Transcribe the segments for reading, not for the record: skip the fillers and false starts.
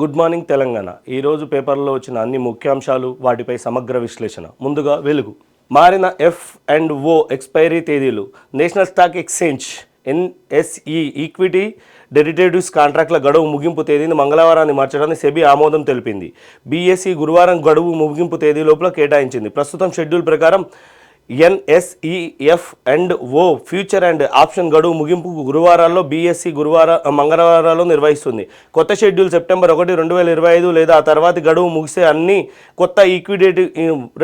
Good morning Telangana. ఈరోజు పేపర్లో వచ్చిన అన్ని ముఖ్యాంశాలు, వాటిపై సమగ్ర విశ్లేషణ. ముందుగా వెలుగు. మారిన F&O ఎక్స్పైరీ తేదీలు. National stock exchange NSE equity derivatives కాంట్రాక్ట్ల గడువు ముగింపు తేదీని మంగళవారాన్ని మార్చడానికి సెబీ ఆమోదం తెలిపింది. BSE గురువారం గడువు ముగింపు తేదీ లోపల కేటాయించింది. ప్రస్తుతం షెడ్యూల్ ప్రకారం NSE F&O future and option గడువు ముగింపు గురువారాల్లో BSE మంగళవారాల్లో నిర్వహిస్తుంది. కొత్త షెడ్యూల్ సెప్టెంబర్ 1, 2025 లేదా ఆ తర్వాతి గడువు ముగిసే అన్ని కొత్త ఈక్విటీ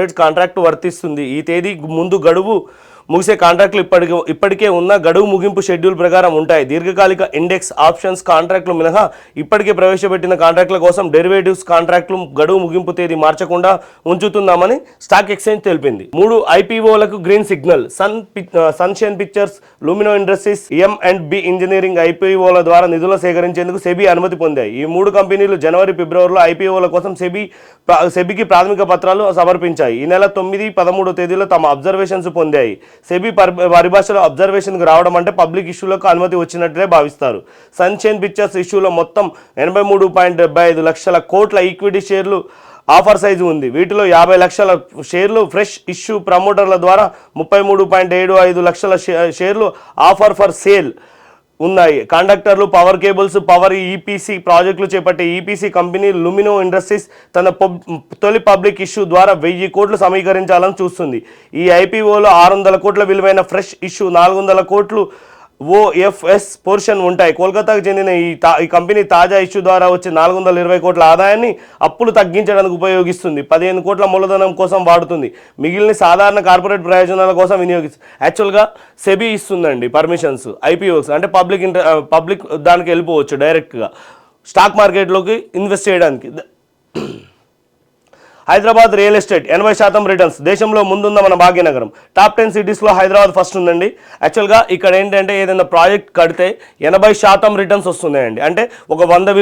రేట్స్ కాంట్రాక్టు వర్తిస్తుంది. ఈ తేదీ ముందు గడువు ముగిసే కాంట్రాక్టులు ఇప్పటికే ఉన్న గడువు ముగింపు షెడ్యూల్ ప్రకారం ఉంటాయి. దీర్ఘకాలిక ఇండెక్స్ ఆప్షన్స్ కాంట్రాక్టులు మినహా ఇప్పటికే ప్రవేశపెట్టిన కాంట్రాక్టుల కోసం డెరివేటివ్స్ కాంట్రాక్టులు గడువు ముగింపు తేదీ మార్చకుండా ఉంచుతున్నామని స్టాక్ ఎక్స్చేంజ్ తెలిపింది. 3 IPOలకు green signal. Sunshine Pictures, Lumino Industries, M&B Engineering IPOల ద్వారా నిధులు సేకరించేందుకు సెబీ అనుమతి పొందాయి. ఈ 3 కంపెనీలు జనవరి, ఫిబ్రవరిలో IPOల కోసం సెబీకి ప్రాథమిక పత్రాలు సమర్పించాయి. ఈ నెల 9, 13 తేదీలో తమ అబ్జర్వేషన్స్ పొందాయి. సెబీ పరిభాషలో అబ్జర్వేషన్కు రావడం అంటే పబ్లిక్ ఇష్యూలకు అనుమతి వచ్చినట్లే భావిస్తారు. సన్షైన్ పిక్చర్స్ ఇష్యూలో మొత్తం 83.75 లక్షల కోట్ల ఈక్విటీ షేర్లు ఆఫర్ సైజు ఉంది. వీటిలో 50 లక్షల షేర్లు ఫ్రెష్ ఇష్యూ ప్రమోటర్ల ద్వారా, 33.75 లక్షల షేర్లు ఆఫర్ ఫర్ సేల్ ఉన్నాయి. కండక్టర్లు, పవర్ కేబుల్స్, పవర్ EPC ప్రాజెక్టులు చేపట్టే EPC కంపెనీ లూమినో ఇండస్ట్రీస్ తన తొలి పబ్లిక్ ఇష్యూ ద్వారా 1000 కోట్లు సమీకరించాలని చూస్తుంది. ఈ IPOలో 600 కోట్ల విలువైన ఫ్రెష్ ఇష్యూ, 400 కోట్లు OFS పోర్షన్ ఉంటాయి. కోల్కతాకు చెందిన ఈ కంపెనీ తాజా ఇష్యూ ద్వారా వచ్చే 420 కోట్ల ఆదాయాన్ని అప్పులు తగ్గించడానికి ఉపయోగిస్తుంది. 15 కోట్ల మూలధనం కోసం వాడుతుంది. మిగిలిన సాధారణ కార్పొరేట్ ప్రయోజనాల కోసం వినియోగిస్తుంది. యాక్చువల్గా సెబీ ఇస్తుందండి పర్మిషన్స్ IPOస్, అంటే పబ్లిక్ దానికి వెళ్ళిపోవచ్చు డైరెక్ట్గా స్టాక్ మార్కెట్లోకి ఇన్వెస్ట్ చేయడానికి. Hyderabad real estate 80% returns. దేశంలో ముందున్న మన భాగ్యనగరం. టాప్ 10 సిటీస్లో హైదరాబాద్ ఫస్ట్ ఉందండి. యాక్చువల్గా ఇక్కడ ఏంటంటే ఏదైనా ప్రాజెక్ట్ కడితే 80% రిటర్న్స్ వస్తున్నాయండి. అంటే ఒక 100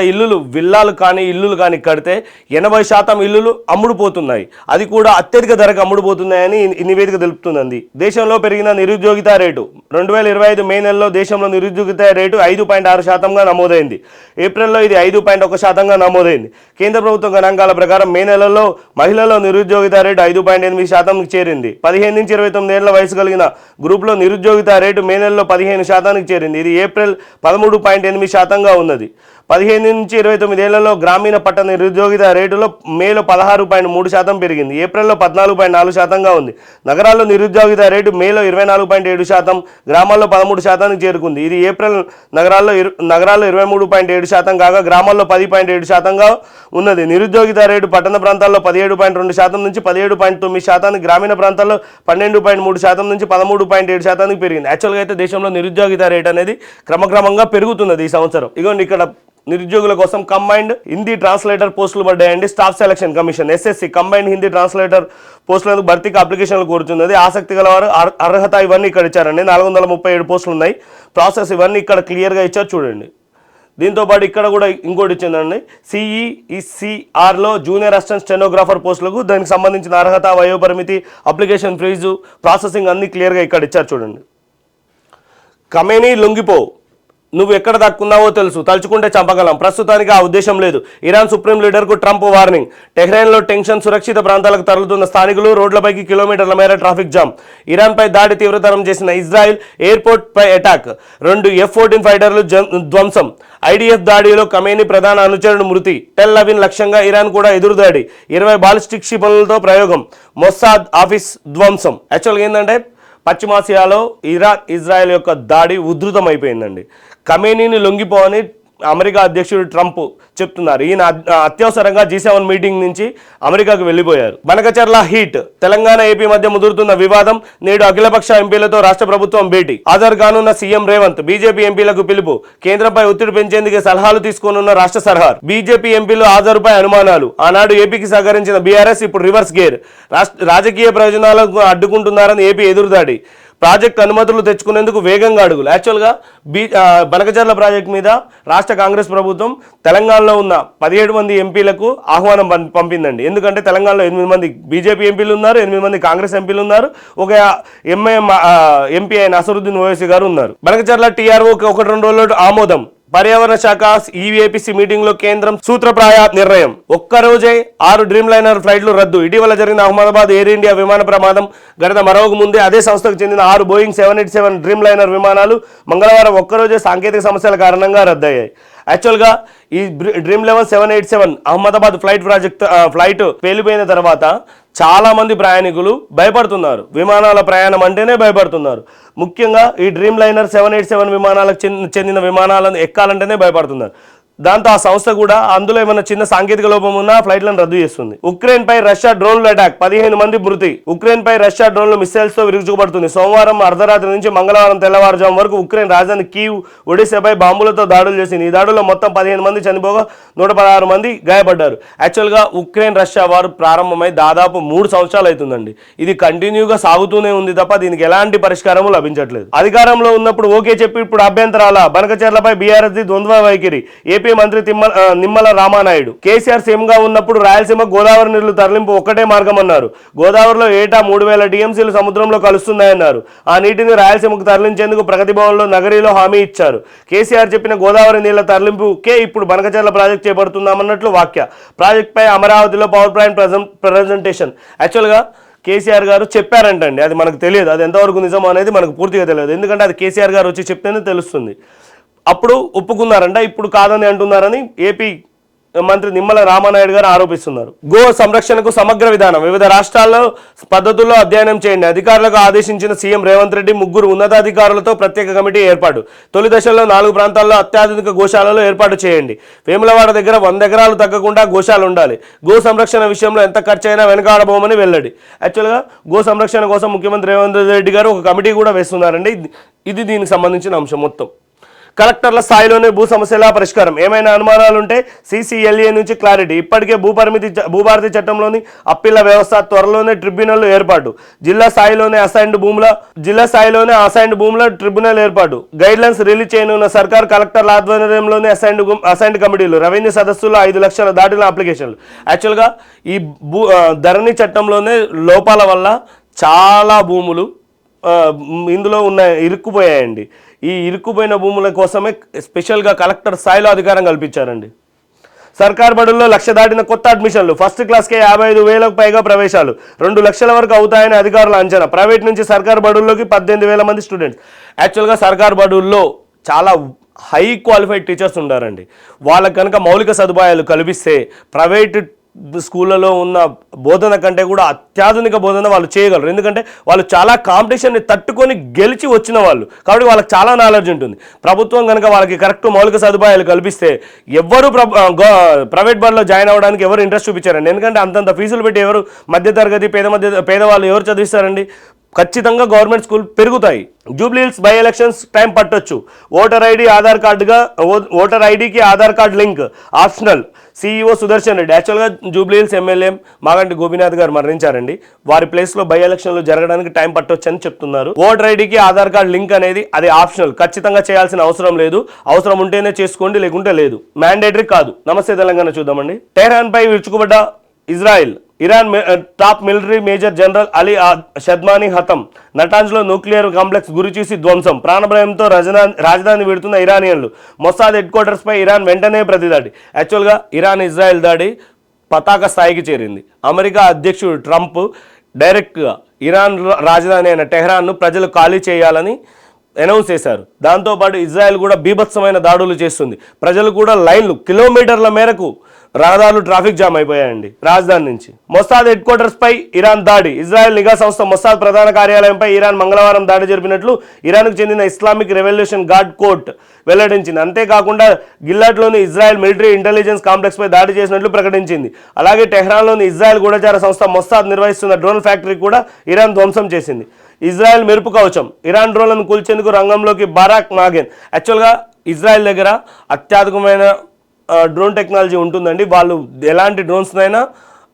ఇల్లులు విల్లాలు కానీ ఇల్లులు కానీ కడితే 80% ఇల్లులు అమ్ముడుపోతున్నాయి. అది కూడా అత్యధిక ధరకు అమ్ముడుపోతున్నాయని నివేదిక తెలుపుతుందండి. దేశంలో పెరిగిన నిరుద్యోగిత రేటు. 2025 మే నెలలో దేశంలో నిరుద్యోగిత రేటు 5.6%గా నమోదైంది. ఏప్రిల్లో ఇది 5.1%గా నమోదైంది. కేంద్ర ప్రభుత్వ గణాంకాల ప్రకారం మే నెలలో మహిళల్లో నిరుద్యోగిత రేటు 5.8%కి చేరింది. 15 నుంచి 29 ఏళ్ల వయసు కలిగిన గ్రూప్లో నిరుద్యోగిత రేటు మే నెలలో 15%కి చేరింది. ఇది ఏప్రిల్ 13.8%గా ఉన్నది. 15 నుంచి 29 ఏళ్లలో గ్రామీణ పట్టణ నిరుద్యోగిత రేటులో మేలో 16.3% పెరిగింది. ఏప్రిల్లో 14.4%గా ఉంది. నగరాల్లో నిరుద్యోగిత రేటు మేలో 24.7%, గ్రామాల్లో 13%కి చేరుకుంది. ఇది ఏప్రిల్ నగరాల్లో 23.7% కాగా గ్రామాల్లో 10.7%గా ఉన్నది. నిరుద్యోగిత రేటు పట్టణ ప్రాంతాల్లో 17.2% నుంచి 17.9%, గ్రామీణ ప్రాంతాల్లో 12.3% నుంచి 13.7%కి పెరిగింది. యాక్చువల్గా అయితే దేశంలో నిరుద్యోగిత రేట్ అనేది క్రమక్రమంగా పెరుగుతున్నది ఈ సంవత్సరం. ఇగోండి ఇక్కడ నిరుద్యోగుల కోసం కంబైన్డ్ హిందీ ట్రాన్స్లేటర్ పోస్టులు పడ్డాయండి. Staff Selection Commission SSC combined Hindi translator పోస్టులకు భర్తీకి అప్లికేషన్లు కోరుతున్నది. ఆసక్తి గలవారు అర్హత ఇవన్నీ ఇక్కడ ఇచ్చారండి. 437 పోస్టులు ఉన్నాయి. ప్రాసెస్ ఇవన్నీ ఇక్కడ క్లియర్గా ఇచ్చారు చూడండి. దీంతోపాటు ఇక్కడ కూడా ఇంకోటి ఇచ్చిందండి. CECRలో జూనియర్ అసిస్టెంట్ స్టెనోగ్రాఫర్ పోస్టులకు దానికి సంబంధించిన అర్హత, వయోపరిమితి, అప్లికేషన్ ఫీజు, ప్రాసెసింగ్ అన్నీ క్లియర్గా ఇక్కడ ఇచ్చారు చూడండి. ఖమేనీ లొంగిపో, నువ్వు ఎక్కడ దక్కున్నావో తెలుసు, తలుచుకుంటే చంపగలం. ప్రస్తుతానికి ఆ ఉద్దేశం లేదు. ఇరాన్ సుప్రీం లీడర్కు ట్రంప్ వార్నింగ్. టెహ్రాన్లో టెన్షన్, సురక్షిత ప్రాంతాలకు తరలుతున్న స్థానికులు, రోడ్లపైకి కిలోమీటర్ల మేర ట్రాఫిక్ జామ్. ఇరాన్పై దాడి తీవ్రతరం చేసిన ఇజ్రాయిల్, ఎయిర్పోర్ట్పై అటాక్, 2 F-14 ఫైటర్లు ధ్వంసం. IDF దాడిలో ఖమేనీ ప్రధాన అనుచరుడు మృతి. టెల్ అవీవ్ లక్ష్యంగా ఇరాన్ కూడా ఎదురుదాడి. 20 బాలిస్టిక్ క్షిపణులతో ప్రయోగం. మొస్సాద్ ఆఫీస్ ధ్వంసం. యాక్చువల్గా ఏంటంటే పశ్చిమాసియాలో ఇజ్రాయెల్ యొక్క దాడి ఉధృతమైపోయిందండి. ఖమేనీని లొంగిపోవని అమెరికా అధ్యక్షుడు ట్రంప్ చెప్తున్నారు. ఈయన అత్యవసరంగా G7 మీటింగ్ నుంచి అమెరికాకు వెళ్ళిపోయారు. బనకచర్ల హీట్. తెలంగాణ, ఏపీ మధ్య ముదురుతున్న వివాదం. నేడు అఖిలపక్ష ఎంపీలతో రాష్ట్ర ప్రభుత్వం భేటీ. హాజరు కానున్న సీఎం రేవంత్. బీజేపీ ఎంపీలకు పిలుపు. కేంద్రంపై ఒత్తిడి పెంచేందుకే సలహాలు తీసుకోనున్న రాష్ట్ర సర్కార్. బీజేపీ ఎంపీలు హాజరుపై అనుమానాలు. ఆనాడు ఏపీకి సహకరించిన BRS ఇప్పుడు రివర్స్ గేర్. రాజకీయ ప్రయోజనాలకు అడ్డుకుంటున్నారని ఏపీ ఎదురుదాడి. ప్రాజెక్ట్ అనుమతులు తెచ్చుకునేందుకు వేగంగా అడుగులు. యాక్చువల్గా బనకచర్ల ప్రాజెక్ట్ మీద రాష్ట్ర కాంగ్రెస్ ప్రభుత్వం తెలంగాణలో ఉన్న 17 మంది ఎంపీలకు ఆహ్వానం పంపిందండి. ఎందుకంటే తెలంగాణలో 8 మంది బీజేపీ ఎంపీలు ఉన్నారు, 8 మంది కాంగ్రెస్ ఎంపీలు ఉన్నారు, ఒక ఎంఐఎం ఎంపీ అయిన అసరుద్దీన్ ఓవైసీ గారు ఉన్నారు. బనకచర్ల TROకి 1-2 రోజుల్లో ఆమోదం. పర్యావరణ శాఖ ఈవీఏపీసీ మీటింగ్ లో కేంద్రం సూత్రప్రాయ నిర్ణయం. ఒక్కరోజే 6 డ్రీమ్ లైనర్ ఫ్లైట్లు రద్దు. ఇటీవల జరిగిన అహ్మదాబాద్ ఎయిర్ ఇండియా విమాన ప్రమాదం ఘటన మరొక ముందే అదే సంస్థకు చెందిన 6 బోయింగ్ 787 డ్రీమ్ లైనర్ విమానాలు మంగళవారం ఒక్కరోజే సాంకేతిక సమస్యల కారణంగా రద్దయ్యాయి. యాక్చువల్గా ఈ డ్రీమ్ లెవెల్ 787 అహ్మదాబాద్ ఫ్లైట్ పేలిపోయిన తర్వాత చాలా మంది ప్రయాణికులు భయపడుతున్నారు. విమానాల ప్రయాణం అంటేనే భయపడుతున్నారు. ముఖ్యంగా ఈ డ్రీమ్ లైనర్ 787 విమానాలకు చెందిన విమానాలను ఎక్కాలంటేనే భయపడుతున్నారు. దాంతో ఆ సంస్థ కూడా అందులో ఏమైనా చిన్న సాంకేతిక లోపం ఉన్నా ఫ్లైట్లను రద్దు చేస్తుంది. ఉక్రెయిన్ పై రష్యా డ్రోన్ల అటాక్, 15 మంది మృతి. ఉక్రెయిన్ పై రష్యా డ్రోన్లు మిస్సైల్స్ తో విరుచుకుపడుతుంది. సోమవారం అర్ధరాత్రి నుంచి మంగళవారం తెల్లవారుజాము వరకు ఉక్రెయిన్ రాజధాని కీవ్, ఒడిశాపై బాంబులతో దాడులు చేసింది. ఈ దాడుల్లో మొత్తం 15 మంది చనిపోగా 116 మంది గాయపడ్డారు. యాక్చువల్గా ఉక్రెయిన్ రష్యా వారు ప్రారంభమై దాదాపు 3 సంవత్సరాలు అవుతుందండి. ఇది కంటిన్యూగా సాగుతూనే ఉంది తప్ప దీనికి ఎలాంటి పరిష్కారము లభించట్లేదు. అధికారంలో ఉన్నప్పుడు ఓకే చెప్పి ఇప్పుడు అభ్యంతరాల. బనకచెర్లపై బీఆర్ఎస్ ద్వంద్వ వైఖరి. ఏపీ మంత్రి నిమ్మల రామానాయుడు. కేసీఆర్ సీఎంగా ఉన్నప్పుడు రాయలసీమ గోదావరి నీళ్లు తరలింపు ఒక్కటే మార్గం అన్నారు. గోదావరిలో ఏటా 3000 టీఎంసీలు సముద్రంలో కలుస్తున్నాయన్నారు. ఆ నీటిని రాయలసీమకు తరలించేందుకు ప్రగతి భవన్లో నగరీలో హామీ ఇచ్చారు. కేసీఆర్ చెప్పిన గోదావరి నీళ్ల తరలింపుకే ఇప్పుడు బనకచెర్ల ప్రాజెక్ట్ చేపడుతున్నామన్నట్లు వాక్య. ప్రాజెక్టుపై అమరావతిలో పవర్ పాయింట్ ప్రజెంటేషన్. యాక్చువల్గా కేసీఆర్ గారు చెప్పారంటండి, అది మనకు తెలియదు. అది ఎంతవరకు నిజం అనేది మనకు పూర్తిగా తెలియదు. ఎందుకంటే అది కేసీఆర్ గారు వచ్చి చెప్తేనే తెలుస్తుంది. అప్పుడు ఒప్పుకున్నారంట, ఇప్పుడు కాదని అంటున్నారని ఏపీ మంత్రి నిమ్మల రామానాయుడు గారు ఆరోపిస్తున్నారు. గో సంరక్షణకు సమగ్ర విధానం, వివిధ రాష్ట్రాల్లో పద్ధతుల్లో అధ్యయనం చేయండి. అధికారులకు ఆదేశించిన సీఎం రేవంత్ రెడ్డి. 3 ఉన్నతాధికారులతో ప్రత్యేక కమిటీ ఏర్పాటు. తొలి దశలో 4 ప్రాంతాల్లో అత్యాధునిక గోశాలలో ఏర్పాటు చేయండి. వేములవాడ దగ్గర 100 ఎకరాలు తగ్గకుండా గోశాలు ఉండాలి. గో సంరక్షణ విషయంలో ఎంత ఖర్చు అయినా వెనకాడబోమని వెల్లడి. యాక్చువల్గా గో సంరక్షణ కోసం ముఖ్యమంత్రి రేవంత్ రెడ్డి గారు ఒక కమిటీ కూడా వేస్తున్నారండి. ఇది దీనికి సంబంధించిన అంశం మొత్తం. కలెక్టర్ల స్థాయిలోనే భూ సమస్యల పరిష్కారం. ఏమైనా అనుమానాలు ఉంటే సీసీఎల్ఏ నుంచి క్లారిటీ. ఇప్పటికే భూభారతి చట్టంలోని అప్పీళ్ల వ్యవస్థ, త్వరలోనే ట్రిబ్యునల్ ఏర్పాటు. జిల్లా స్థాయిలోనే అసైన్డ్ భూముల ట్రిబ్యునల్ ఏర్పాటు. గైడ్లైన్స్ రిలీజ్ చేయనున్న సర్కార్. కలెక్టర్ల ఆధ్వర్యంలోనే అసైన్డ్ కమిటీలు. రెవెన్యూ సదస్సులో 5 లక్షల దాటిన అప్లికేషన్లు. యాక్చువల్గా ఈ ధరణి చట్టంలోనే లోపాల వల్ల చాలా భూములు ఇందులో ఇరుక్కుపోయాయండి. ఈ ఇరుక్కుపోయిన భూముల కోసమే స్పెషల్గా కలెక్టర్ స్థాయిలో అధికారం కల్పించారండి. సర్కార్ బడుల్లో 1,00,000 దాటిన కొత్త అడ్మిషన్లు. ఫస్ట్ క్లాస్కే 55,000కు పైగా ప్రవేశాలు. 2 లక్షల వరకు అవుతాయని అధికారుల అంచనా. ప్రైవేట్ నుంచి సర్కార్ బడుల్లోకి 18,000 మంది స్టూడెంట్స్. యాక్చువల్గా సర్కార్ బడుల్లో చాలా హై క్వాలిఫైడ్ టీచర్స్ ఉంటారండి. వాళ్ళకి కనుక మౌలిక సదుపాయాలు కల్పిస్తే ప్రైవేట్ స్కూళ్ళలో ఉన్న బోధన కంటే కూడా అత్యాధునిక బోధన వాళ్ళు చేయగలరు. ఎందుకంటే వాళ్ళు చాలా కాంపిటీషన్ని తట్టుకొని గెలిచి వచ్చిన వాళ్ళు కాబట్టి వాళ్ళకి చాలా నాలెడ్జ్ ఉంటుంది. ప్రభుత్వం కనుక వాళ్ళకి కరెక్ట్ మౌలిక సదుపాయాలు కల్పిస్తే ఎవరు ప్రైవేట్ బడిలో జాయిన్ అవ్వడానికి ఎవరు ఇంట్రెస్ట్ చూపించారండి. ఎందుకంటే అంతంత ఫీజులు పెట్టి ఎవరు మధ్యతరగతి పేదవాళ్ళు ఎవరు చదివిస్తారండి. ఖచ్చితంగా గవర్నమెంట్ స్కూల్ పెరుగుతాయి. జూబ్లీహిల్స్ బై ఎలక్షన్స్ టైం పట్టొచ్చు. ఓటర్ ఐడికి Aadhaar card link optional. CEO Sudarshan Reddy. యాక్చువల్గా జూబ్లీహిల్స్ ఎమ్మెల్యే మాగంటి గోపీనాథ్ గారు మరణించారండి. వారి ప్లేస్లో బై ఎలక్షన్లు జరగడానికి టైం పట్టొచ్చు అని చెప్తున్నారు. ఓటర్ ఐడికి ఆధార్ కార్డు లింక్ అనేది అది ఆప్షనల్. ఖచ్చితంగా చేయాల్సిన అవసరం లేదు. అవసరం ఉంటేనే చేసుకోండి, లేకుంటే లేదు. మ్యాండేటరీ కాదు. నమస్తే తెలంగాణ చూద్దామండి. టెహ్రాన్ పై విరుచుకుపడ్డ Israel. Iran top military major general Ali Shadmani హతం. నటాంజ్లో న్యూక్లియర్ కాంప్లెక్స్ గురిచూసి ధ్వంసం. ప్రాణభయంతో రాజధాని విడుతున్న ఇరానియన్లు. మొసాద్ హెడ్ క్వార్టర్స్పై ఇరాన్ వెంటనే ప్రతిదాడి. యాక్చువల్గా ఇరాన్ ఇజ్రాయెల్ దాడి పతాక స్థాయికి చేరింది. అమెరికా అధ్యక్షుడు ట్రంప్ డైరెక్ట్గా ఇరాన్ రాజధాని అయిన టెహ్రాన్ను ప్రజలు ఖాళీ చేయాలని అనౌన్స్ చేశారు. దాంతోపాటు ఇజ్రాయెల్ కూడా బీభత్సమైన దాడులు చేస్తుంది. ప్రజలు కూడా లైన్లు కిలోమీటర్ల మేరకు రహదారులు ట్రాఫిక్ జామ్ అయిపోయాయండి రాజధాని నుంచి. మొసాద్ హెడ్ క్వార్టర్స్ పై ఇరాన్ దాడి. ఇజ్రాయెల్ నిఘా సంస్థ మొసాద్ ప్రధాన కార్యాలయంపై ఇరాన్ మంగళవారం దాడి జరిపినట్లు ఇరాన్కు చెందిన ఇస్లామిక్ రెవల్యూషన్ గార్డ్ కోర్ట్ వెల్లడించింది. అంతేకాకుండా గిల్లాట్లోని ఇజ్రాయెల్ మిలిటరీ ఇంటెలిజెన్స్ కాంప్లెక్స్ పై దాడి చేసినట్లు ప్రకటించింది. అలాగే టెహ్రాన్లోని ఇజ్రాయెల్ గూఢచార సంస్థ మొసాద్ నిర్వహిస్తున్న డ్రోన్ ఫ్యాక్టరీ కూడా ఇరాన్ ధ్వంసం చేసింది. ఇజ్రాయెల్ మెరుపు కవచం. ఇరాన్ డ్రోన్లను కూల్చేందుకు రంగంలోకి బారాక్ మాగెన్. యాక్చువల్గా ఇజ్రాయెల్ దగ్గర అత్యాధునికమైన డ్రోన్ టెక్నాలజీ ఉంటుందండి. వాళ్ళు ఎలాంటి డ్రోన్స్నైనా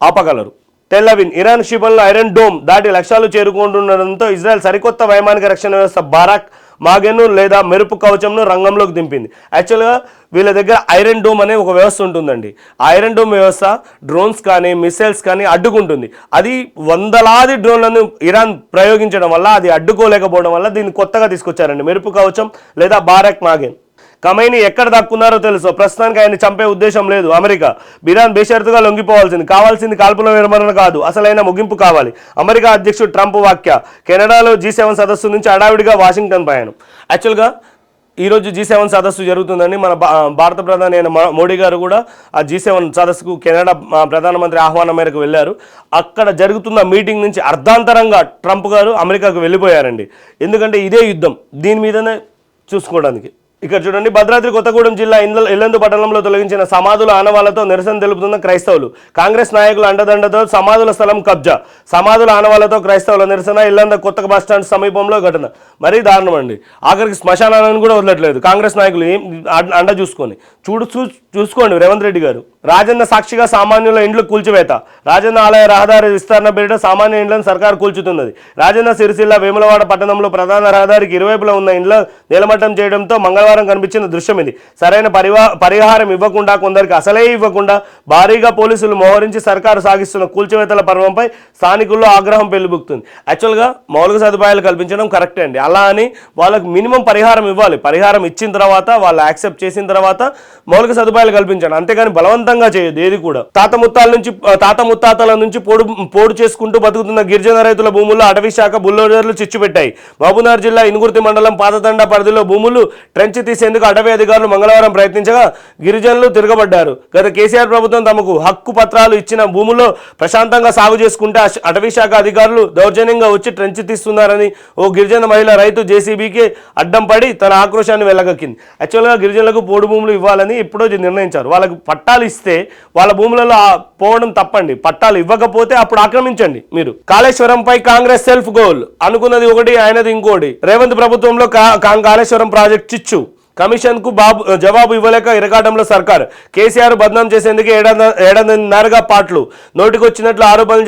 ఆపగలరు. టెల్లవిన్. ఇరాన్ క్షిపణుల ఐరన్ డోమ్ దాటి లక్ష్యాలు చేరుకుంటుండడంతో ఇజ్రాయెల్ సరికొత్త వైమానిక రక్షణ వ్యవస్థ బారాక్ మాగెన్ను లేదా మెరుపు కవచంను రంగంలోకి దింపింది. యాక్చువల్గా వీళ్ళ దగ్గర ఐరన్ డోమ్ అనే ఒక వ్యవస్థ ఉంటుందండి. ఐరన్ డోమ్ వ్యవస్థ డ్రోన్స్ కానీ మిసైల్స్ కానీ అడ్డుకుంటుంది. అది వందలాది డ్రోన్లను ఇరాన్ ప్రయోగించడం వల్ల అది అడ్డుకోలేకపోవడం వల్ల దీన్ని కొత్తగా తీసుకొచ్చారండి మెరుపు కవచం లేదా బారాక్ మాగెన్. ఖమైనీ ఎక్కడ దక్కున్నారో తెలుసు, ప్రస్తుతానికి ఆయన చంపే ఉద్దేశం లేదు. అమెరికా ఇరాన్ బేషరతుగా లొంగిపోవాల్సింది, కావాల్సింది కాల్పుల విరమణ కాదు, అసలైన ముగింపు కావాలి. అమెరికా అధ్యక్షుడు ట్రంప్ వ్యాఖ్య. కెనడాలో G7 సదస్సు నుంచి హడావిడిగా వాషింగ్టన్ ప్రయాణం. యాక్చువల్గా ఈరోజు G7 సదస్సు జరుగుతుందని మన భారత ప్రధాని అయిన మోడీ గారు కూడా ఆ G7 సదస్సుకు కెనడా ప్రధానమంత్రి ఆహ్వానం మేరకు వెళ్ళారు. అక్కడ జరుగుతున్న మీటింగ్ నుంచి అర్ధాంతరంగా ట్రంప్ గారు అమెరికాకు వెళ్ళిపోయారండి. ఎందుకంటే ఇదే యుద్ధం, దీని మీదనే చూసుకోవడానికి. ఇక్కడ చూడండి, భద్రాద్రి కొత్తగూడెం జిల్లా ఇల్లందు పట్టణంలో తొలగించిన సమాధుల ఆనవాళ్లతో నిరసన తెలుపుతున్న క్రైస్తవులు. కాంగ్రెస్ నాయకుల అండదండతో సమాధుల స్థలం కబ్జా. సమాధుల ఆనవాళ్లతో క్రైస్తవుల నిరసన. ఇల్లంద కొత్త బస్టాండ్ సమీపంలో ఘటన. మరీ దారుణం అండి. ఆఖరికి శ్మశానాలను కూడా వదలట్లేదు కాంగ్రెస్ నాయకులు, ఏం అండ చూసుకొని. చూసుకోండి రేవంత్ రెడ్డి గారు. రాజన్న సాక్షిగా సామాన్యుల ఇండ్లు కూల్చివేత. రాజన్న ఆలయ రహదారి విస్తరణ పేరిట సామాన్య ఇండ్లను సర్కారు కూల్చుతున్నది. రాజన్న సిరిసిల్ల వేములవాడ పట్టణంలో ప్రధాన రహదారికి ఇరువైపులా ఉన్న ఇండ్ల నేలమట్టం చేయడంతో మంగళవారం కనిపించిన దృశ్యం ఇది. సరైన పరిహారం ఇవ్వకుండా, కొందరికి అసలే ఇవ్వకుండా భారీగా పోలీసులు మోహరించి సర్కారు సాగిస్తున్న కూల్చివేతల పర్వంపై స్థానికుల్లో ఆగ్రహం పెళ్లిబుక్తుంది. యాక్చువల్గా మౌలిక సదుపాయాలు కల్పించడం కరెక్టే అండి, అలా అని వాళ్ళకి మినిమం పరిహారం ఇవ్వాలి. పరిహారం ఇచ్చిన తర్వాత, వాళ్ళు యాక్సెప్ట్ చేసిన తర్వాత మౌలిక సదుపాయాలు కల్పించండి, అంతేగాని బలవంతంగా చేయదు ఏది కూడా. తాత ముత్తాతల నుంచి పోడు చేసుకుంటూ బతుకుతున్న గిరిజన రైతుల భూముల్లో అటవీ శాఖ బుల్డోజర్లు చిచ్చుపెట్టాయి. మహబూబ్నగర్ జిల్లా ఇనుగుర్తి మండలం పాతతండ పరిధిలో భూములు ట్రెంచ్ తీసేందుకు అటవీ అధికారులు మంగళవారం ప్రయత్నించగా గిరిజనులు తిరగబడ్డారు. గత కేసీఆర్ ప్రభుత్వం తమకు హక్కు పత్రాలు ఇచ్చిన భూముల్లో ప్రశాంతంగా సాగు చేసుకుంటే అటవీ శాఖ అధికారులు దౌర్జన్యంగా వచ్చి ట్రెంచ్ తీస్తున్నారని ఓ గిరిజన మహిళ రైతు జేసీబీకి అడ్డం పడి తన ఆక్రోశాన్ని వెళ్ళగక్కింది. యాక్చువల్గా గిరిజనులకు పోడు భూములు ఇవ్వాలని ఎప్పుడో నిర్ణయించారు. వాళ్ళకు పట్టాలు ఇస్తే వాళ్ళ భూములలో పోవడం తప్పండి. పట్టాలు ఇవ్వకపోతే అప్పుడు ఆక్రమించండి మీరు. కాళేశ్వరంపై కాంగ్రెస్ సెల్ఫ్ గోల్. అనుకున్నది ఒకటి, ఆయనది ఇంకోటి. రేవంత్ ప్రభుత్వంలో కాళేశ్వరం ప్రాజెక్ట్ చిచ్చు. కమిషన్ కు జవాబు ఇవ్వలేక ఇరకాటంలో సర్కార్. కేసీఆర్ బద్నాం చేసేందుకు ఏడాదిన్నరగా పాటలు. నోటికొచ్చినట్లు ఆరోపణలు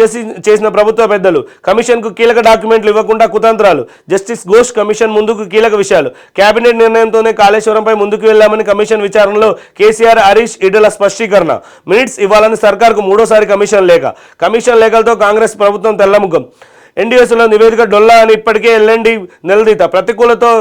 చేసిన ప్రభుత్వ పెద్దలు. కమిషన్ కు కీలక డాక్యుమెంట్లు ఇవ్వకుండా కుతంత్రాలు. జస్టిస్ ఘోష్ కమిషన్ ముందుకు కీలక విషయాలు. కేబినెట్ నిర్ణయంతోనే కాళేశ్వరంపై ముందుకు వెళ్లామని కమిషన్ విచారణలో కేసీఆర్, హరీష్ ఈటెల స్పష్టీకరణ. మినిట్స్ ఇవ్వాలని సర్కార్కు మూడోసారి కమిషన్ లేఖ. కమిషన్ లేఖలతో కాంగ్రెస్ ప్రభుత్వం తెల్లముఖం. ఎన్డీఎస్లో నివేదిక డొల్లా అని ఇప్పటికే ఎల్ఎండి నిలదీత. ప్రతికూలతో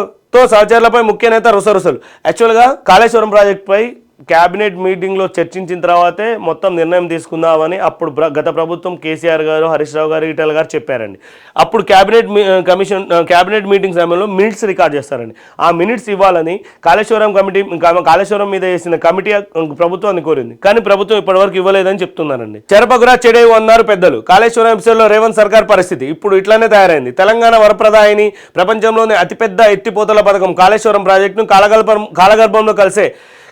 సహచరులపై ముఖ్య నేత రుసరుసలు. యాక్చువల్గా కాళేశ్వరం ప్రాజెక్టుపై క్యాబినెట్ మీటింగ్లో చర్చించిన తర్వాతే మొత్తం నిర్ణయం తీసుకుందామని అప్పుడు గత ప్రభుత్వం కేసీఆర్ గారు, హరీష్ రావు గారు, ఈటెల గారు చెప్పారండి. అప్పుడు క్యాబినెట్ మీటింగ్ సమయంలో మినిట్స్ రికార్డ్ చేస్తారండి. ఆ మినిట్స్ ఇవ్వాలని కాళేశ్వరం మీద వేసిన కమిటీ ప్రభుత్వాన్ని కోరింది. కానీ ప్రభుత్వం ఇప్పటివరకు ఇవ్వలేదని చెప్తున్నారండి. చెరపగురా చెడేవు అన్నారు పెద్దలు. కాళేశ్వరం ఎపిసోడ్లో రేవంత్ సర్కార్ పరిస్థితి ఇప్పుడు ఇట్లానే తయారైంది. తెలంగాణ వరప్రదాయిని, ప్రపంచంలోనే అతిపెద్ద ఎత్తిపోతల పథకం కాళేశ్వరం ప్రాజెక్టును కాలగర్భంలో కలిసే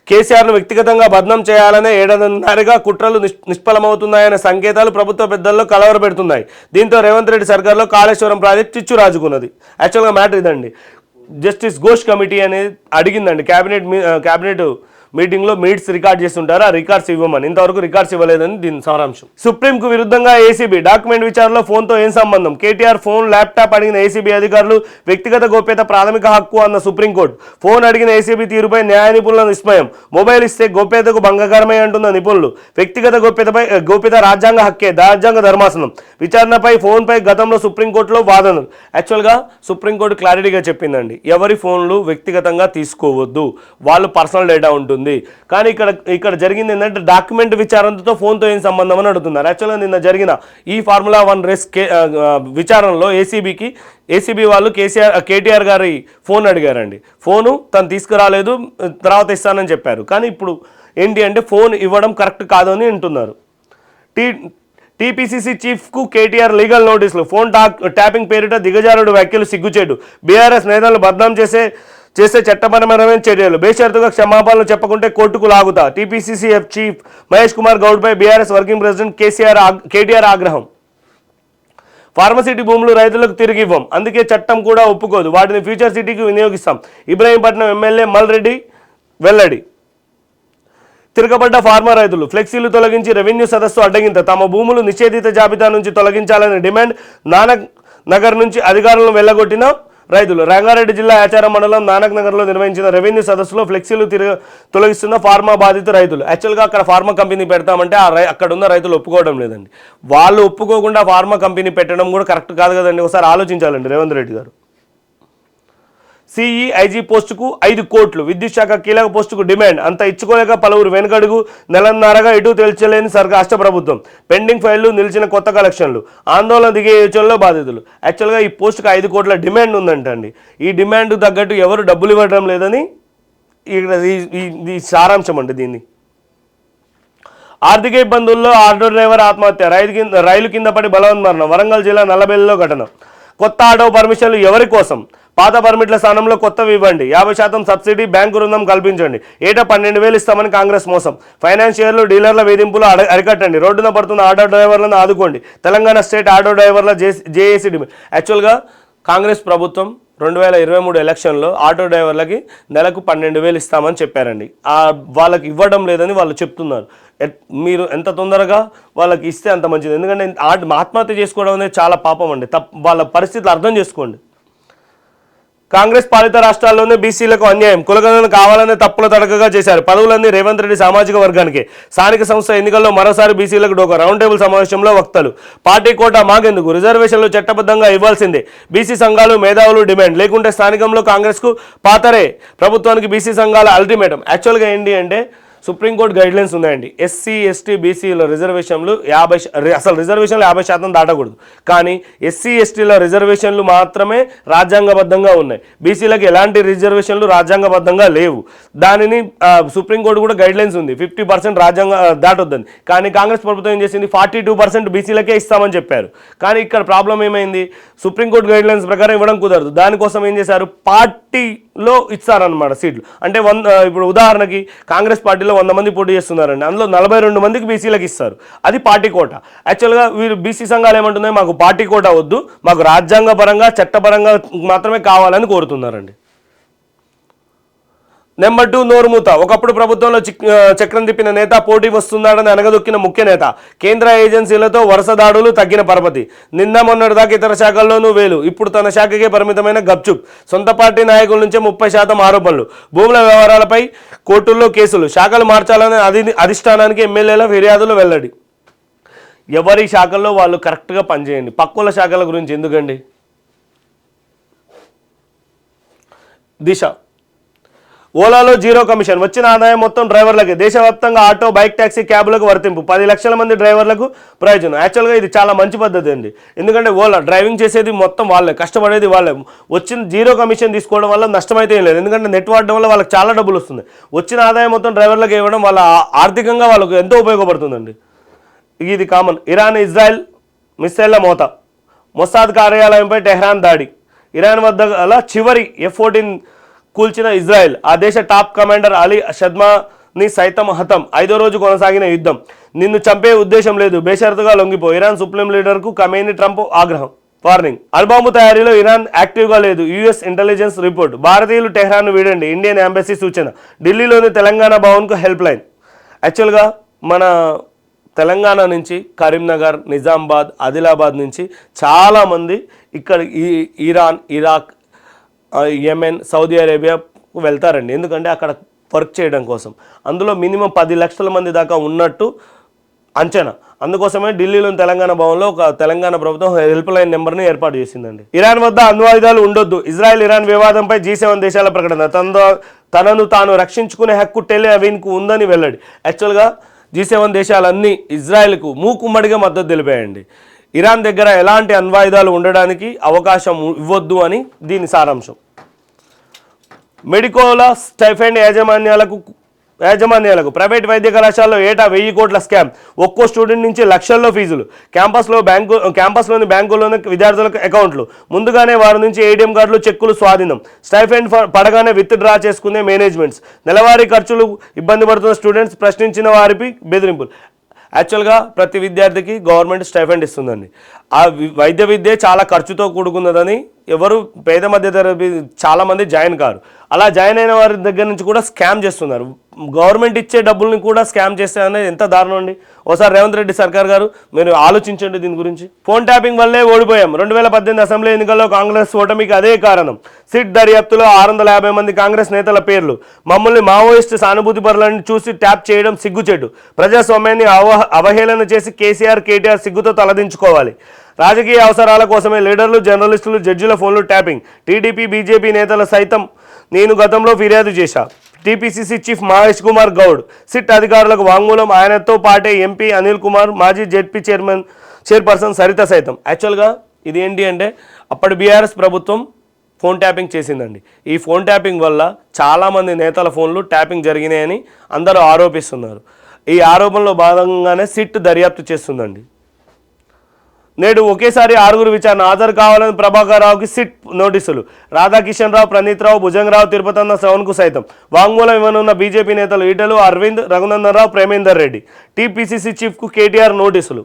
కేసీఆర్ను వ్యక్తిగతంగా బద్నాం చేయాలనే ఏడాదిన్నరగా కుట్రలు నిష్ఫలమవుతున్నాయనే సంకేతాలు ప్రభుత్వ పెద్దల్లో కలవరపెడుతున్నాయి. దీంతో రేవంత్ రెడ్డి సర్కార్లో కాళేశ్వరం ప్రాజెక్ట్ చిచ్చు రాజుకున్నది. యాక్చువల్గా మ్యాటర్ ఇదండి. జస్టిస్ ఘోష్ కమిటీ అనేది అడిగిందండి క్యాబినెట్ మీటింగ్లో మినిట్స్ రికార్డ్ చేస్తుంటారు, ఆ రికార్డ్స్ ఇవ్వమని. ఇంతవరకు రికార్డ్స్ ఇవ్వలేదని దీని సారాంశం. సుప్రీంకు విరుద్ధంగా ఏసీబీ డాక్యుమెంట్ విచారణలో ఫోన్తో ఏం సంబంధం? కేటీఆర్ ఫోన్, ల్యాప్టాప్ అడిగిన ఏసీబీ అధికారులు. వ్యక్తిగత గోప్యత ప్రాథమిక హక్కు అన్న సుప్రీంకోర్టు. ఫోన్ అడిగిన ఏసీబీ తీరుపై న్యాయ నిపుణుల విస్మయం. మొబైల్ ఇస్తే గోప్యతకు భంగకరమే అంటున్న నిపుణులు. వ్యక్తిగత గోప్యత రాజ్యాంగ హక్కే, రాజ్యాంగ ధర్మాసనం. విచారణపై ఫోన్పై గతంలో సుప్రీంకోర్టులో వాదనలు. యాక్చువల్గా సుప్రీంకోర్టు క్లారిటీగా చెప్పిందండి, ఎవరి ఫోన్లు వ్యక్తిగతంగా తీసుకోవద్దు, వాళ్ళు పర్సనల్ డేటా ఉంటుంది. కానీ ఇక్కడ జరిగింది ఏంటంటే డాక్యుమెంట్ విచారణతో ఫోన్తో ఏం సంబంధం అని అడుగుతున్నారు. యాక్చువల్గా నిన్న జరిగిన ఈ ఫార్ములా 1 రేస్ విచారణలో ఏసీబీ వాళ్ళు కేటీఆర్ గారి ఫోన్ అడిగారండి. ఫోను తను తీసుకురాలేదు, తర్వాత ఇస్తానని చెప్పారు. కానీ ఇప్పుడు ఏంటి అంటే ఫోన్ ఇవ్వడం కరెక్ట్ కాదు అని అంటున్నారు. టీపీసీసీ చీఫ్కు కేటీఆర్ లీగల్ నోటీసులు. ఫోన్ ట్యాపింగ్ పేరిట దిగజారుడు వ్యాఖ్యలు సిగ్గుచేటు. బీఆర్ఎస్ నేతలు బద్నాం చేసే చట్టపరమైన చర్యలు. బేషరతుగా క్షమాపణలు చెప్పకుంటే కోర్టుకు లాగుతా. టీపీసీసీ చీఫ్ మహేష్ కుమార్ గౌడ్పై బీఆర్ఎస్ వర్కింగ్ ప్రెసిడెంట్ కేటీఆర్ ఆగ్రహం. ఫార్మసిటీ భూములు రైతులకు తిరిగి ఇవ్వం, అందుకే చట్టం కూడా ఒప్పుకోదు, వాటిని ఫ్యూచర్ సిటీకి వినియోగిస్తాం. ఇబ్రహీంపట్నం ఎమ్మెల్యే మల్రెడ్డి వెల్లడి. తిరగబడ్డ ఫార్మా రైతులు. ఫ్లెక్సీలు తొలగించి రెవెన్యూ సదస్సు అడ్డగింత. తమ భూములు నిషేధిత జాబితా నుంచి తొలగించాలని డిమాండ్. నానక్ నగర్ నుంచి అధికారులను వెళ్ళగొట్టిన రైతులు. రంగారెడ్డి జిల్లా ఆచారం మండలం నానక్ నగర్లో నిర్వహించిన రెవెన్యూ సదస్సులో ఫ్లెక్సీలు తొలగిస్తున్న ఫార్మా బాధిత రైతులు. యాక్చువల్గా అక్కడ ఫార్మా కంపెనీ పెడతామంటే అక్కడ ఉన్న రైతులు ఒప్పుకోవడం లేదండి. వాళ్ళు ఒప్పుకోకుండా ఫార్మా కంపెనీ పెట్టడం కూడా కరెక్ట్ కాదు కదండి. ఒకసారి ఆలోచించాలండి రేవంత్ రెడ్డి గారు. సిఈఐజీ పోస్టుకు 5 కోట్లు, విద్యుత్ శాఖ కీలక పోస్టుకు డిమాండ్, అంత ఇచ్చుకోలేక పలువురు వెనుకడుగు, నెలన్నరగా ఇటు తేల్చలేని రాష్ట్ర ప్రభుత్వం, పెండింగ్ ఫైళ్లు, నిలిచిన కొత్త కలెక్షన్లు, ఆందోళన దిగే యోచనలో బాధితులు. యాక్చువల్గా ఈ పోస్టుకు 5 కోట్ల డిమాండ్ ఉందంటండి. ఈ డిమాండ్ తగ్గట్టు ఎవరు డబ్బులు ఇవ్వడం లేదని ఇక్కడ ఈ సారాంశం అండి. దీన్ని ఆర్థిక ఇబ్బందుల్లో ఆటో డ్రైవర్ ఆత్మహత్య, రైలు కింద పడి బలవన్మరణం, వరంగల్ జిల్లా నల్లబెల్లిలో ఘటన. కొత్త ఆటో పర్మిషన్లు ఎవరి కోసం? పాత పర్మిట్ల స్థానంలో కొత్తవి ఇవ్వండి, 50% సబ్సిడీ, బ్యాంకు రుణం కల్పించండి, ఏటా 12,000 ఇస్తామని కాంగ్రెస్ మోసం, ఫైనాన్షియర్లు డీలర్ల వేధింపులు అరికట్టండి, రోడ్డున పడుతున్న ఆటో డ్రైవర్లను ఆదుకోండి, తెలంగాణ స్టేట్ ఆటో డ్రైవర్ల జేఏసీ డిమాండ్. యాక్చువల్గా కాంగ్రెస్ ప్రభుత్వం 2023 ఎలక్షన్లో ఆటో డ్రైవర్లకి నెలకు 12,000 ఇస్తామని చెప్పారండి. వాళ్ళకి ఇవ్వడం లేదని వాళ్ళు చెప్తున్నారు. మీరు ఎంత తొందరగా వాళ్ళకి ఇస్తే అంత మంచిది. ఎందుకంటే ఆత్మహత్య చేసుకోవడం అనేది చాలా పాపం అండి. వాళ్ళ పరిస్థితులు అర్థం చేసుకోండి. కాంగ్రెస్ పాలిత రాష్ట్రాల్లోనే బీసీలకు అన్యాయం, కులగణన కావాలనే తప్పుల తడకగా చేశారు. పదవులన్నీ రేవంత్ రెడ్డి సామాజిక వర్గానికి. స్థానిక సంస్థ ఎన్నికల్లో మరోసారి బీసీలకు డోకా, రౌండ్ టేబుల్ సమావేశంలో వక్తలు. పార్టీ కోటా మాకెందుకు, రిజర్వేషన్లు చట్టబద్ధంగా ఇవ్వాల్సిందే, బీసీ సంఘాలు మేధావులు డిమాండ్, లేకుంటే స్థానికంలో కాంగ్రెస్కు పాతరే, ప్రభుత్వానికి బీసీ సంఘాల అల్టిమేటం. యాక్చువల్గా ఏంటి అంటే సుప్రీంకోర్టు గైడ్లైన్స్ ఉన్నాయండి. ఎస్సీ ఎస్టీ బీసీల రిజర్వేషన్లు 50% దాటకూడదు. కానీ ఎస్సీ ఎస్టీల రిజర్వేషన్లు మాత్రమే రాజ్యాంగబద్ధంగా ఉన్నాయి. బీసీలకు ఎలాంటి రిజర్వేషన్లు రాజ్యాంగబద్ధంగా లేవు. దానిని సుప్రీంకోర్టు కూడా గైడ్లైన్స్ ఉంది 50% రాజ్యాంగ దాటొద్దని. కానీ కాంగ్రెస్ ప్రభుత్వం ఏం చేసింది, 42% బీసీలకే ఇస్తామని చెప్పారు. కానీ ఇక్కడ ప్రాబ్లం ఏమైంది, సుప్రీంకోర్టు గైడ్లైన్స్ ప్రకారం ఇవ్వడం కుదరదు. దానికోసం ఏం చేశారు, పార్టీలో ఇస్తారనమాట సీట్లు. అంటే ఇప్పుడు ఉదాహరణకి కాంగ్రెస్ పార్టీలో 100 మంది పోటీ చేస్తున్నారండి, అందులో 42 మందికి బీసీలకు ఇస్తారు. అది పార్టీ కోట. యాక్చువల్గా వీరు బీసీ సంఘాలు ఏమంటున్నాయి, మాకు పార్టీ కోట వద్దు, మాకు రాజ్యాంగపరంగా చట్టపరంగా మాత్రమే కావాలని కోరుతున్నారండి. నెంబర్ 2 నోరుమూత. ఒకప్పుడు ప్రభుత్వంలో చక్రం తిప్పిన నేత పోటీ వస్తున్నాడని అనగదొక్కిన ముఖ్య నేత. కేంద్ర ఏజెన్సీలతో వరుస దాడులు, తగ్గిన పరపతి. నిన్న మొన్నటిదాకా ఇతర శాఖల్లోనూ వేలు, ఇప్పుడు తన శాఖకే పరిమితమైన గప్చుప్. సొంత పార్టీ నాయకుల నుంచే 30% ఆరోపణలు. భూముల వ్యవహారాలపై కోర్టుల్లో కేసులు. శాఖలు మార్చాలని అధిష్టానానికి ఎమ్మెల్యేల ఫిర్యాదులు వెల్లడి. ఎవరి శాఖల్లో వాళ్ళు కరెక్ట్గా పనిచేయండి. పక్కుల శాఖల గురించి ఎందుకండి. దిశ. ఓలాలో 0 కమిషన్, వచ్చిన ఆదాయం మొత్తం డ్రైవర్లకే. దేశవ్యాప్తంగా ఆటో, బైక్, ట్యాక్సీ, క్యాబులకు వర్తింపు. 10 లక్షల మంది డ్రైవర్లకు ప్రయోజనం. యాక్చువల్గా ఇది చాలా మంచి పద్ధతి అండి. ఎందుకంటే ఓలా డ్రైవింగ్ చేసేది మొత్తం వాళ్ళే, కష్టపడేది వాళ్ళే. వచ్చిన 0 కమిషన్ తీసుకోవడం వల్ల నష్టమైతే ఏం లేదు. ఎందుకంటే నెట్ వాడడం వల్ల వాళ్ళకి చాలా డబ్బులు వస్తుంది. వచ్చిన ఆదాయం మొత్తం డ్రైవర్లకు ఇవ్వడం వాళ్ళ ఆర్థికంగా వాళ్ళకు ఎంతో ఉపయోగపడుతుందండి. ఇది కామన్. ఇరాన్ ఇజ్రాయెల్ మిస్సైళ్ల మోత. మొసాద్ కార్యాలయంపై టెహ్రాన్ దాడి. ఇరాన్ వద్ద అలా చివరి F-14 కూల్చిన ఇజ్రాయెల్. ఆ దేశ టాప్ కమాండర్ అలీ షద్మాని సైతం హతం. 5వ రోజు కొనసాగిన యుద్ధం. నిన్ను చంపే ఉద్దేశం లేదు, బేషరతుగా లొంగిపో. ఇరాన్ సుప్రీం లీడర్కు ఖమేనీ, ట్రంప్ ఆగ్రహం. వార్నింగ్. అణుబాంబు తయారీలో ఇరాన్ యాక్టివ్గా లేదు, యుఎస్ ఇంటెలిజెన్స్ రిపోర్ట్. భారతీయులు టెహ్రాన్ను వీడండి, ఇండియన్ ఎంబసీ సూచన. ఢిల్లీలోని తెలంగాణ భవన్కు హెల్ప్ లైన్. యాక్చువల్గా మన తెలంగాణ నుంచి కరీంనగర్, నిజామాబాద్, ఆదిలాబాద్ నుంచి చాలామంది ఇక్కడ ఇరాన్, ఇరాక్, యెమెన్, సౌదీ అరేబియాకు వెళ్తారండి. ఎందుకంటే అక్కడ వర్క్ చేయడం కోసం. అందులో మినిమం 10 లక్షల మంది దాకా ఉన్నట్టు అంచనా. అందుకోసమే ఢిల్లీలోని తెలంగాణ భవన్లో ఒక తెలంగాణ ప్రభుత్వం హెల్ప్ లైన్ నెంబర్ని ఏర్పాటు చేసిందండి. ఇరాన్ వద్ద అణ్వాయుధాలు ఉండొద్దు. ఇజ్రాయెల్ ఇరాన్ వివాదంపై G7 దేశాల ప్రకటన. తనను తాను రక్షించుకునే హక్కు టెల్ అవీవ్కు ఉందని వెల్లడి. యాక్చువల్గా G7 దేశాలన్నీ ఇజ్రాయెల్కు మూకుమ్మడిగా మద్దతు తెలిపాయండి. ఇరాన్ దగ్గర ఎలాంటి అణ్వాయుధాలు ఉండడానికి అవకాశం ఇవ్వద్దు అని దీని సారాంశం. మెడికోల స్టైఫెండ్ యాజమాన్యాలకు ప్రైవేట్ వైద్య కళాశాలలో ఏటా 1000 కోట్ల స్కామ్. ఒక్కో స్టూడెంట్ నుంచి లక్షల్లో ఫీజులు. క్యాంపస్లోని బ్యాంకుల్లోని విద్యార్థులకు అకౌంట్లు. ముందుగానే వారి నుంచి ATM కార్డులు, చెక్కులు స్వాధీనం. స్టైఫెండ్ పడగానే విత్ డ్రా చేసుకునే మేనేజ్మెంట్స్. నెలవారీ ఖర్చులు ఇబ్బంది పడుతున్న స్టూడెంట్స్, ప్రశ్నించిన వారిపై బెదిరింపులు. యాక్చువల్గా ప్రతి విద్యార్థికి గవర్నమెంట్ స్టైఫెండ్ ఇస్తుందండి. ఆ వైద్య విద్య చాలా ఖర్చుతో కూడుకున్నదని ఎవరు పేద మధ్య తరగతి చాలామంది జాయిన్ కారు. అలా జాయిన్ అయిన వారి దగ్గర నుంచి కూడా స్కామ్ చేస్తున్నారు. గవర్నమెంట్ ఇచ్చే డబ్బుల్ని కూడా స్కామ్ చేస్తే అనేది ఎంత దారుణం అండి. ఒకసారి రేవంత్ రెడ్డి సర్కార్ గారు మీరు ఆలోచించండి దీని గురించి. ఫోన్ ట్యాపింగ్ వల్లే ఓడిపోయాం. 2018 అసెంబ్లీ ఎన్నికల్లో కాంగ్రెస్ ఓటమికి అదే కారణం. సిట్ దర్యాప్తులో 650 మంది కాంగ్రెస్ నేతల పేర్లు. మమ్మల్ని మావోయిస్టు సానుభూతి పరులను చూసి ట్యాప్ చేయడం సిగ్గుచెడ్డు. ప్రజాస్వామ్యాన్ని అవహేళన చేసి కేసీఆర్, కేటీఆర్ సిగ్గుతో తలదించుకోవాలి. రాజకీయ అవసరాల కోసమే లీడర్లు, జర్నలిస్టులు, జడ్జిల ఫోన్లు ట్యాపింగ్. టీడీపీ, బీజేపీ నేతల సైతం నేను గతంలో ఫిర్యాదు చేశా. TPCC chief Mahesh Kumar Goud SIT అధికారులకు వాంగ్మూలం. ఆయనతో పాటే ఎంపీ అనిల్ కుమార్, మాజీ జెడ్పీ చైర్పర్సన్ సరిత సైతం. యాక్చువల్గా ఇది ఏంటి అంటే అప్పటి బీఆర్ఎస్ ప్రభుత్వం ఫోన్ ట్యాపింగ్ చేసిందండి. ఈ ఫోన్ ట్యాపింగ్ వల్ల చాలామంది నేతల ఫోన్లు ట్యాపింగ్ జరిగినాయని అందరూ ఆరోపిస్తున్నారు. ఈ ఆరోపణలో భాగంగానే సిట్ దర్యాప్తు చేస్తుందండి. నేడు ఒకేసారి 6 విచారణ హాజరు కావాలని ప్రభాకర్ రావుకి సిట్ నోటీసులు. రాధాకిషన్ రావు, ప్రణీత్ రావు, భుజంగరావు, తిరుపతన్న శ్రవణ్కు సైతం వాంగ్మూలం ఇవ్వనున్న బీజేపీ నేతలు ఈటెలు, అరవింద్, రఘునందన్ రావు, ప్రేమేందర్ రెడ్డి. టీపీసీసీ చీఫ్కు కేటీఆర్ నోటీసులు.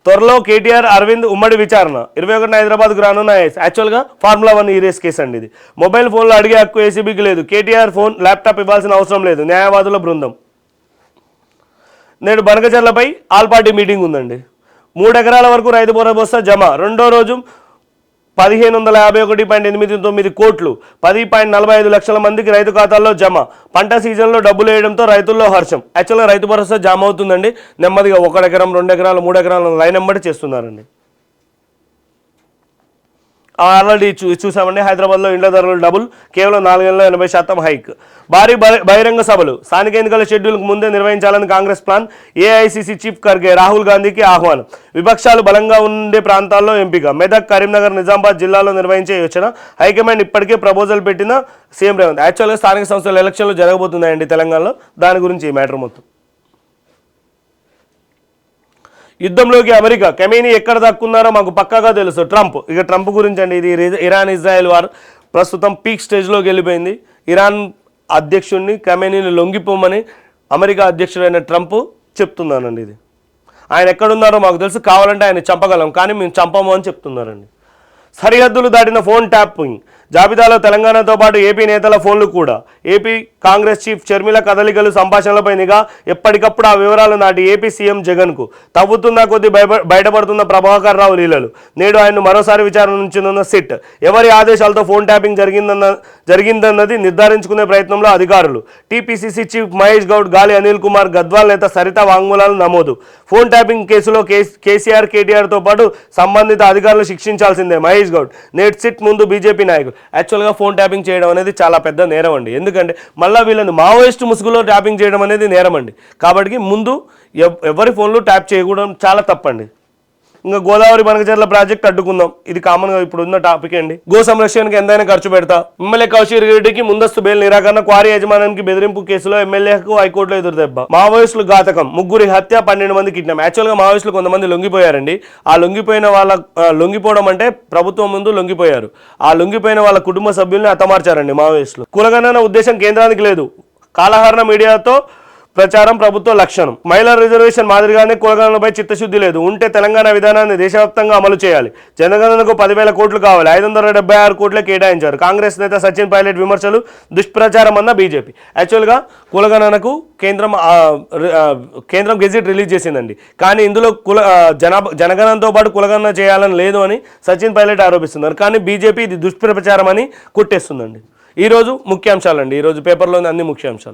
త్వరలో కేటీఆర్, అరవింద్ ఉమ్మడి విచారణ. 21 హైదరాబాద్కు రానున్న ఐఏఎస్. యాక్చువల్గా ఫార్ములా 1 ఈ రేస్ కేసు అండి ఇది. మొబైల్ ఫోన్లో అడిగే హక్కు ఏసీబీకి లేదు. కేటీఆర్ ఫోన్, ల్యాప్టాప్ ఇవ్వాల్సిన అవసరం లేదు. న్యాయవాదుల బృందం. నేడు బనకచర్లపై ఆల్ పార్టీ మీటింగ్ ఉందండి. 3 ఎకరాల వరకు రైతు భరోసా జమ. రెండో రోజు 1551.89 కోట్లు, 10.45 లక్షల మందికి రైతు ఖాతాల్లో జమ. పంట సీజన్లో డబ్బులు వేయడంతో రైతుల్లో హర్షం. యాక్చువల్గా రైతు భరోసా జమ అవుతుందండి. నెమ్మదిగా 1 ఎకరం, 2 ఎకరాలు, 3 ఎకరాల లైన్ వెంబడి చేస్తున్నారండి. ఆల్రెడీ చూసామండి. హైదరాబాద్లో ఇండ్ల ధరలు డబుల్, కేవలం 4 నెలల్లో 80% హైక్. భారీ బహిరంగ సభలు స్థానిక ఎన్నికల షెడ్యూల్కు ముందే నిర్వహించాలని Congress plan. AICC chief Kharge, Rahul గాంధీకి ఆహ్వానం. విపక్షాలు బలంగా ఉండే ప్రాంతాల్లో ఎంపిక. మెదక్, కరీంనగర్, నిజామాబాద్ జిల్లాలో నిర్వహించే యోచన. హైకమాండ్ ఇప్పటికే ప్రపోజల్ పెట్టిన సీఎం రేవంత్. యాక్చువల్గా స్థానిక సంస్థల ఎలక్షన్లు జరగబోతున్నాయండి తెలంగాణలో. దాని గురించి ఈ మ్యాటర్ మొత్తం. యుద్ధంలోకి అమెరికా. కెమీని ఎక్కడ దక్కున్నారో మాకు పక్కాగా తెలుసు. ట్రంప్ గురించి అండి. ఇది ఇరాన్ ఇజ్రాయెల్ వార్ ప్రస్తుతం పీక్ స్టేజ్లోకి వెళ్ళిపోయింది. ఇరాన్ అధ్యక్షుడిని, కెమీనీని లొంగిపోమని అమెరికా అధ్యక్షుడైన ట్రంప్ చెప్తున్నానండి. ఇది ఆయన ఎక్కడున్నారో మాకు తెలుసు, కావాలంటే ఆయన చంపగలం, కానీ మేము చంపము అని చెప్తున్నారండి. సరిహద్దులు దాటిన ఫోన్ ట్యాపింగ్. జాబితాలో తెలంగాణతో పాటు ఏపీ నేతల ఫోన్లు కూడా. ఏపీ కాంగ్రెస్ చీఫ్ షర్మిల కదలికలు, సంభాషణలపై నిఘా. ఎప్పటికప్పుడు ఆ వివరాలు నాటి ఏపీ సీఎం జగన్కు. తవ్వుతున్న కొద్దీ బయటపడుతున్న ప్రభాకర్ రావు లీలలు. నేడు ఆయన్ను మరోసారి విచారణ నుంచనున్న సిట్. ఎవరి ఆదేశాలతో ఫోన్ ట్యాపింగ్ జరిగిందన్నది నిర్ధారించుకునే ప్రయత్నంలో అధికారులు. టీపీసీసీ చీఫ్ మహేష్ గౌడ్, గాలి అనిల్ కుమార్, గద్వాల్ నేత సరిత వాంగ్మూలాలు నమోదు. ఫోన్ ట్యాపింగ్ కేసులో కేసీఆర్, కేటీఆర్తో పాటు సంబంధిత అధికారులు శిక్షించాల్సిందే. మహేష్ గౌడ్ నేడు సిట్ ముందు బీజేపీ నాయకులు. యాక్చువల్గా ఫోన్ ట్యాపింగ్ చేయడం అనేది చాలా పెద్ద నేరం అండి. ఎందుకంటే మళ్ళీ వీళ్ళని మావోయిస్టు ముసుగులో ట్యాపింగ్ చేయడం అనేది నేరం అండి. కాబట్టి ముందు ఎవరి ఫోన్లు ట్యాప్ చేయకూడడం చాలా తప్పండి. ఇంకా గోదావరి బనకచర్ల ప్రాజెక్ట్ అడ్డుకుందాం. ఇది కామన్గా ఇప్పుడు ఉన్న టాపిక్ అండి. గో సంరక్షణకి ఎంతైనా ఖర్చు పెడతా. ఎమ్మెల్యే కౌశిక్ రెడ్డికి ముందస్తు బెయిల్ నిరాకరణ. క్వారీ యజమానికి బెదిరింపు కేసులో ఎమ్మెల్యేకు హైకోర్టులో ఎదురుదెబ్బ. మావోయిస్టులు ఘాతకం, 3 హత్య, 12 మంది కిడ్నాప్. యాక్చువల్గా మావోయిస్టులు కొంతమంది లొంగిపోయారండి. ఆ లొంగిపోవడం అంటే ప్రభుత్వం ముందు లొంగిపోయారు. ఆ లొంగిపోయిన వాళ్ళ కుటుంబ సభ్యుల్ని హతమార్చారండి మావోయిస్టులు. కులగణన ఉద్దేశం కేంద్రానికి లేదు. కాలహరణ మీడియాతో ప్రచారం ప్రభుత్వ లక్షణం. మహిళా రిజర్వేషన్ మాదిరిగానే కులగణనపై చిత్తశుద్ధి లేదు. ఉంటే తెలంగాణ విధానాన్ని దేశవ్యాప్తంగా అమలు చేయాలి. జనగణనకు 10,000 కోట్లు కావాలి. 576 కోట్లే కేటాయించారు. కాంగ్రెస్ నేత సచిన్ పైలట్ విమర్శలు. దుష్ప్రచారం అన్న బీజేపీ. యాక్చువల్గా కులగణనకు కేంద్రం గెజిట్ రిలీజ్ చేసిందండి. కానీ ఇందులో జనగణనతో పాటు కులగణన చేయాలని లేదు అని సచిన్ పైలట్ ఆరోపిస్తున్నారు. కానీ బీజేపీ ఇది దుష్ప్రచారం అని కొట్టేస్తుందండి. ఈరోజు ముఖ్యాంశాలండి. ఈరోజు పేపర్లోని అన్ని ముఖ్యాంశాలు.